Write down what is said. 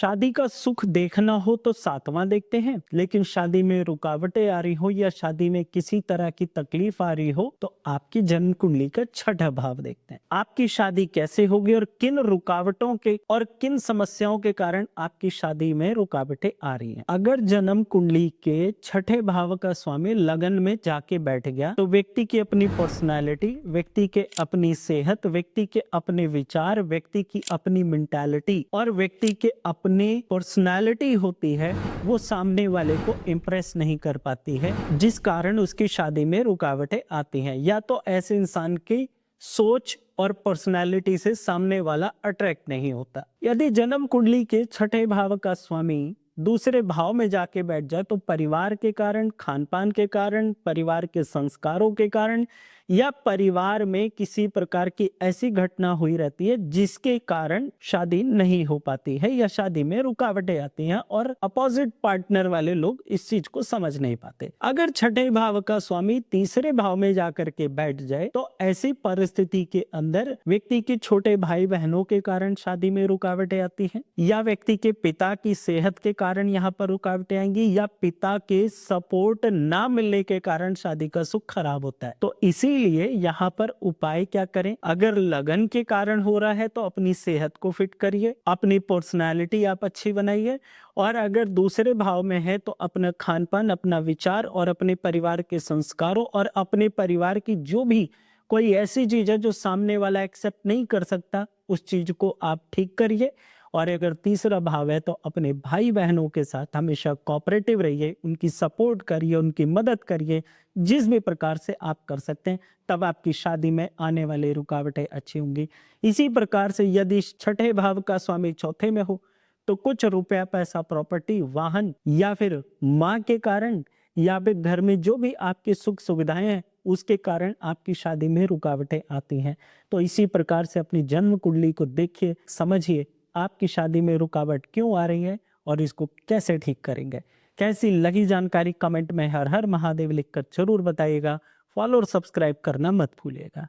शादी का सुख देखना हो तो सातवां देखते हैं, लेकिन शादी में रुकावटें आ रही हो या शादी में किसी तरह की तकलीफ आ रही हो तो आपकी जन्म कुंडली का छठा भाव देखते हैं। आपकी शादी कैसे होगी और किन रुकावटों के और किन समस्याओं के कारण आपकी शादी में रुकावटें आ रही हैं। अगर जन्म कुंडली के छठे भाव का स्वामी लगन में जाके बैठ गया तो व्यक्ति की अपनी पर्सनालिटी, व्यक्ति के अपनी सेहत, व्यक्ति के अपने विचार, व्यक्ति की अपनी मेंटालिटी और व्यक्ति के अपने पर्सनालिटी होती है, वो सामने वाले को इम्प्रेस नहीं कर पाती है, जिस कारण उसकी शादी में रुकावटें आती हैं। या तो ऐसे इंसान की सोच और पर्सनालिटी से सामने वाला अट्रैक्ट नहीं होता। यदि जन्म कुंडली के छठे भाव का स्वामी दूसरे भाव में जाके बैठ जाए तो परिवार के कारण, खान पान के कारण, परिवार के संस्कारों के कारण या परिवार में किसी प्रकार की ऐसी घटना हुई रहती है जिसके कारण शादी नहीं हो पाती है या शादी में रुकावटें आती हैं और अपोजिट पार्टनर वाले लोग इस चीज को समझ नहीं पाते। अगर छठे भाव का स्वामी तीसरे भाव में जाकर के बैठ जाए तो ऐसी परिस्थिति के अंदर व्यक्ति के छोटे भाई बहनों के कारण शादी में रुकावटें आती हैं या व्यक्ति के पिता की सेहत के कारण यहाँ पर रुकावटें आएंगी या पिता के सपोर्ट ना मिलने के कारण शादी का सुख खराब होता है। तो इसीलिए यहाँ पर उपाय क्या करें? अगर लगन के कारण हो रहा है तो अपनी सेहत को फिट करिए, अपनी पर्सनालिटी आप अच्छी बनाइए, और अगर दूसरे भाव में है तो अपना खान पान, अपना विचार और अपने परिवार के संस्कारों और अपने परिवार की जो भी कोई ऐसी चीज है जो सामने वाला एक्सेप्ट नहीं कर सकता, उस चीज को आप ठीक करिए। और अगर तीसरा भाव है तो अपने भाई बहनों के साथ हमेशा कोऑपरेटिव रहिए, उनकी सपोर्ट करिए, उनकी मदद करिए, जिस भी प्रकार से आप कर सकते हैं, तब आपकी शादी में आने वाली रुकावटें अच्छी होंगी। इसी प्रकार से यदि छठे भाव का स्वामी चौथे में हो तो कुछ रुपया, पैसा, प्रॉपर्टी, वाहन या फिर माँ के कारण या फिर घर में जो भी आपकी सुख सुविधाएं हैं उसके कारण आपकी शादी में रुकावटें आती हैं। तो इसी प्रकार से अपनी जन्म कुंडली को देखिए, समझिए आपकी शादी में रुकावट क्यों आ रही है और इसको कैसे ठीक करेंगे। कैसी लगी जानकारी कमेंट में हर हर महादेव लिखकर जरूर बताइएगा। फॉलो और सब्सक्राइब करना मत भूलिएगा।